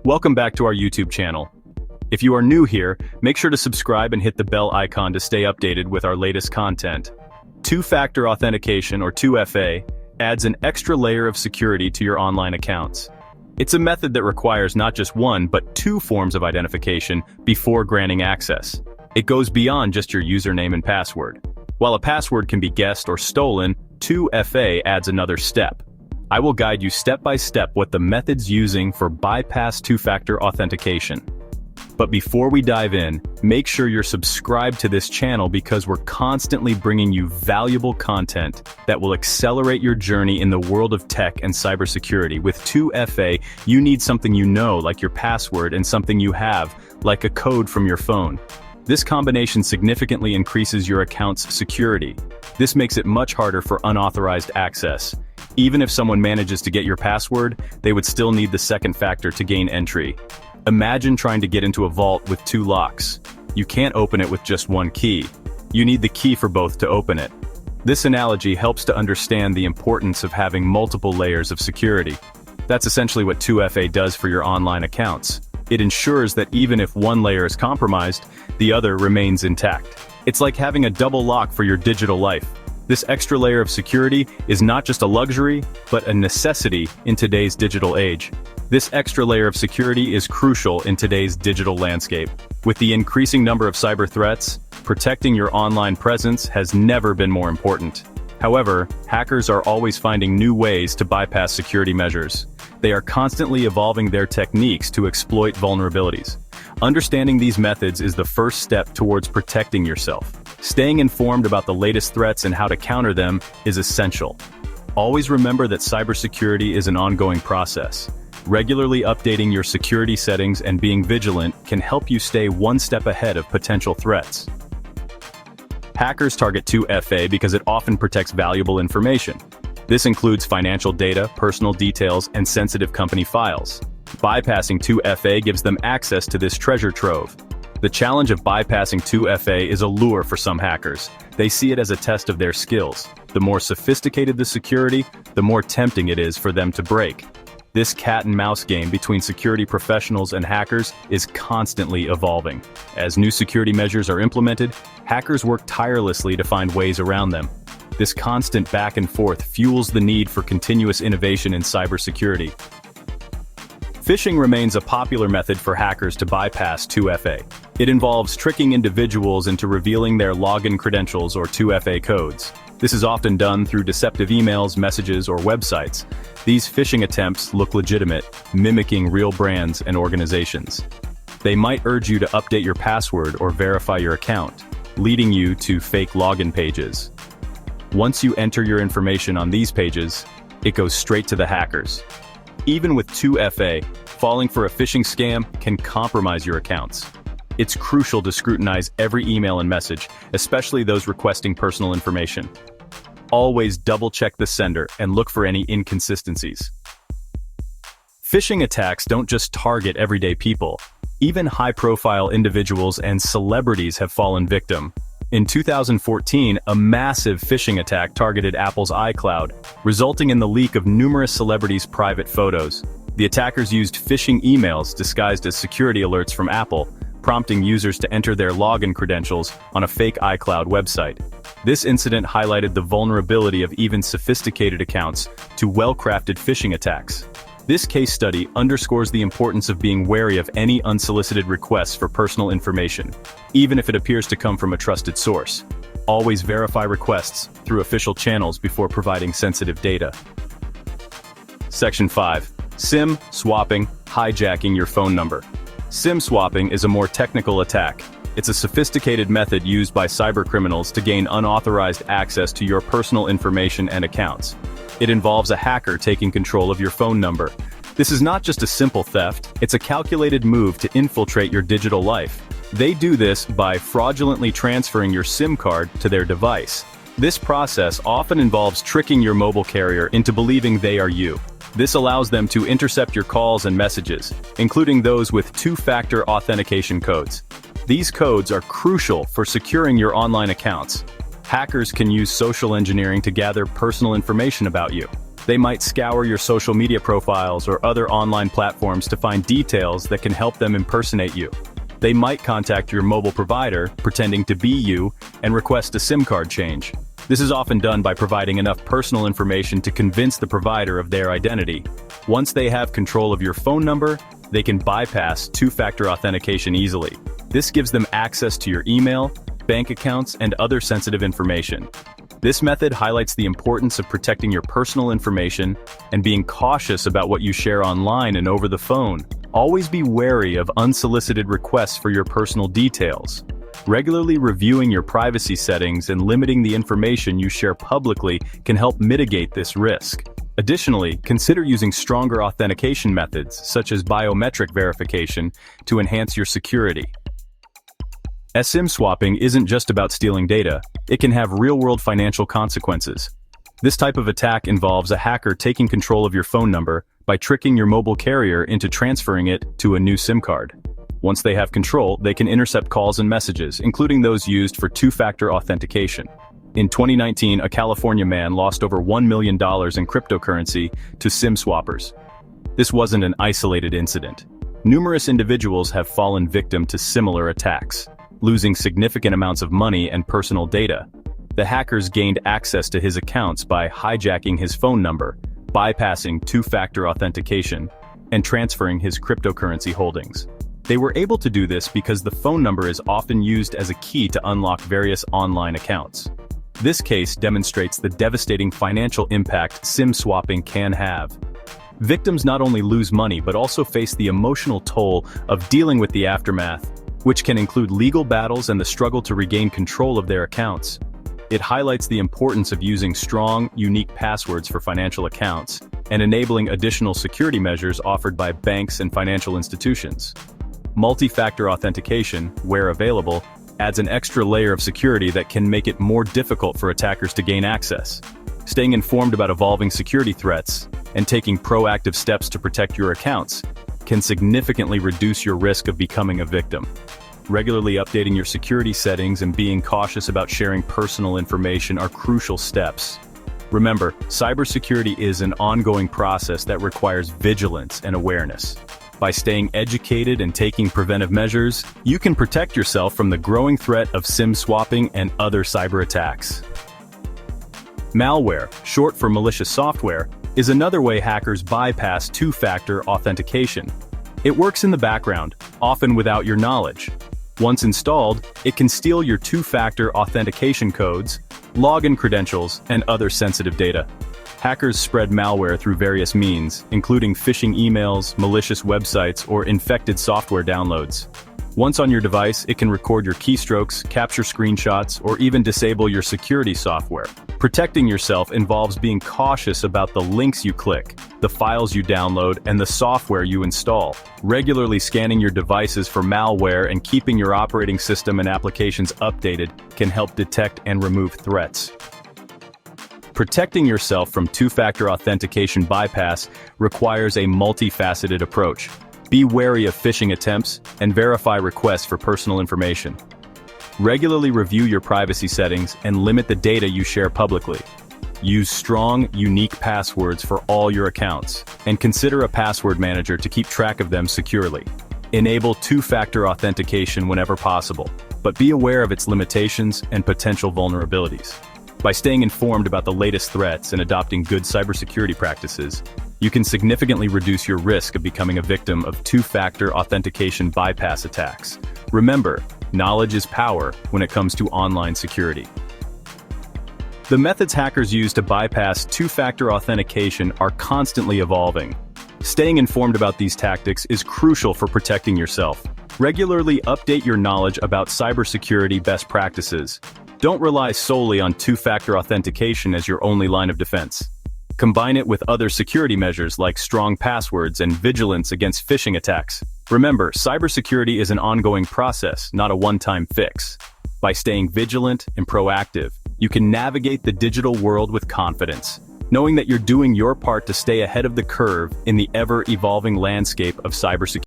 Welcome back to our YouTube channel. If you are new here, make sure to subscribe and hit the bell icon to stay updated with our latest content. Two-Factor Authentication, or 2FA, adds an extra layer of security to your online accounts. It's a method that requires not just one, but two forms of identification before granting access. It goes beyond just your username and password. While a password can be guessed or stolen, 2FA adds another step. I will guide you step by step what the method's using for bypass two-factor authentication. But before we dive in, make sure you're subscribed to this channel because we're constantly bringing you valuable content that will accelerate your journey in the world of tech and cybersecurity. With 2FA, you need something you know, like your password, and something you have, like a code from your phone. This combination significantly increases your account's security. This makes it much harder for unauthorized access. Even if someone manages to get your password, they would still need the second factor to gain entry. Imagine trying to get into a vault with two locks. You can't open it with just one key. You need the key for both to open it. This analogy helps to understand the importance of having multiple layers of security. That's essentially what 2FA does for your online accounts. It ensures that even if one layer is compromised, the other remains intact. It's like having a double lock for your digital life. This extra layer of security is not just a luxury, but a necessity in today's digital age. This extra layer of security is crucial in today's digital landscape. With the increasing number of cyber threats, protecting your online presence has never been more important. However, hackers are always finding new ways to bypass security measures. They are constantly evolving their techniques to exploit vulnerabilities. Understanding these methods is the first step towards protecting yourself. Staying informed about the latest threats and how to counter them is essential. Always remember that cybersecurity is an ongoing process. Regularly updating your security settings and being vigilant can help you stay one step ahead of potential threats. Hackers target 2FA because it often protects valuable information. This includes financial data, personal details, and sensitive company files. Bypassing 2FA gives them access to this treasure trove. The challenge of bypassing 2FA is Allure for some hackers. They see it as a test of their skills. The more sophisticated the security, the more tempting it is for them to break. This cat-and-mouse game between security professionals and hackers is constantly evolving. As new security measures are implemented, hackers work tirelessly to find ways around them. This constant back and forth fuels the need for continuous innovation in cybersecurity. Phishing remains a popular method for hackers to bypass 2FA. It involves tricking individuals into revealing their login credentials or 2FA codes. This is often done through deceptive emails, messages, or websites. These phishing attempts look legitimate, mimicking real brands and organizations. They might urge you to update your password or verify your account, leading you to fake login pages. Once you enter your information on these pages, it goes straight to the hackers. Even with 2FA, falling for a phishing scam can compromise your accounts. It's crucial to scrutinize every email and message, especially those requesting personal information. Always double-check the sender and look for any inconsistencies. Phishing attacks don't just target everyday people. Even high-profile individuals and celebrities have fallen victim. In 2014, a massive phishing attack targeted Apple's iCloud, resulting in the leak of numerous celebrities' private photos. The attackers used phishing emails disguised as security alerts from Apple, prompting users to enter their login credentials on a fake iCloud website. This incident highlighted the vulnerability of even sophisticated accounts to well-crafted phishing attacks. This case study underscores the importance of being wary of any unsolicited requests for personal information, even if it appears to come from a trusted source. Always verify requests through official channels before providing sensitive data. Section 5. SIM swapping, hijacking your phone number. SIM swapping is a more technical attack. It's a sophisticated method used by cybercriminals to gain unauthorized access to your personal information and accounts. It involves a hacker taking control of your phone number. This is not just a simple theft, it's a calculated move to infiltrate your digital life. They do this by fraudulently transferring your SIM card to their device. This process often involves tricking your mobile carrier into believing they are you. This allows them to intercept your calls and messages, including those with two-factor authentication codes. These codes are crucial for securing your online accounts. Hackers can use social engineering to gather personal information about you. They might scour your social media profiles or other online platforms to find details that can help them impersonate you. They might contact your mobile provider, pretending to be you, and request a SIM card change. This is often done by providing enough personal information to convince the provider of their identity. Once they have control of your phone number, they can bypass two-factor authentication easily. This gives them access to your email, bank accounts, and other sensitive information. This method highlights the importance of protecting your personal information and being cautious about what you share online and over the phone. Always be wary of unsolicited requests for your personal details. Regularly reviewing your privacy settings and limiting the information you share publicly can help mitigate this risk. Additionally, consider using stronger authentication methods, such as biometric verification, to enhance your security. SIM swapping isn't just about stealing data, it can have real-world financial consequences. This type of attack involves a hacker taking control of your phone number by tricking your mobile carrier into transferring it to a new SIM card. Once they have control, they can intercept calls and messages, including those used for two-factor authentication. In 2019, a California man lost over $1 million in cryptocurrency to SIM swappers. This wasn't an isolated incident. Numerous individuals have fallen victim to similar attacks, losing significant amounts of money and personal data. The hackers gained access to his accounts by hijacking his phone number, bypassing two-factor authentication, and transferring his cryptocurrency holdings. They were able to do this because the phone number is often used as a key to unlock various online accounts. This case demonstrates the devastating financial impact SIM swapping can have. Victims not only lose money but also face the emotional toll of dealing with the aftermath, which can include legal battles and the struggle to regain control of their accounts. It highlights the importance of using strong, unique passwords for financial accounts and enabling additional security measures offered by banks and financial institutions. Multi-factor authentication, where available, adds an extra layer of security that can make it more difficult for attackers to gain access. Staying informed about evolving security threats and taking proactive steps to protect your accounts can significantly reduce your risk of becoming a victim. Regularly updating your security settings and being cautious about sharing personal information are crucial steps. Remember, cybersecurity is an ongoing process that requires vigilance and awareness. By staying educated and taking preventive measures, you can protect yourself from the growing threat of SIM swapping and other cyber attacks. Malware, short for malicious software, is another way hackers bypass two-factor authentication. It works in the background, often without your knowledge. Once installed, it can steal your two-factor authentication codes, login credentials, and other sensitive data. Hackers spread malware through various means, including phishing emails, malicious websites, or infected software downloads. Once on your device, it can record your keystrokes, capture screenshots, or even disable your security software. Protecting yourself involves being cautious about the links you click, the files you download, and the software you install. Regularly scanning your devices for malware and keeping your operating system and applications updated can help detect and remove threats. Protecting yourself from two-factor authentication bypass requires a multifaceted approach. Be wary of phishing attempts and verify requests for personal information. Regularly review your privacy settings and limit the data you share publicly. Use strong, unique passwords for all your accounts, and consider a password manager to keep track of them securely. Enable two-factor authentication whenever possible, but be aware of its limitations and potential vulnerabilities. By staying informed about the latest threats and adopting good cybersecurity practices, you can significantly reduce your risk of becoming a victim of two-factor authentication bypass attacks. Remember, knowledge is power when it comes to online security. The methods hackers use to bypass two-factor authentication are constantly evolving. Staying informed about these tactics is crucial for protecting yourself. Regularly update your knowledge about cybersecurity best practices. Don't rely solely on two-factor authentication as your only line of defense. Combine it with other security measures like strong passwords and vigilance against phishing attacks. Remember, cybersecurity is an ongoing process, not a one-time fix. By staying vigilant and proactive, you can navigate the digital world with confidence, knowing that you're doing your part to stay ahead of the curve in the ever-evolving landscape of cybersecurity.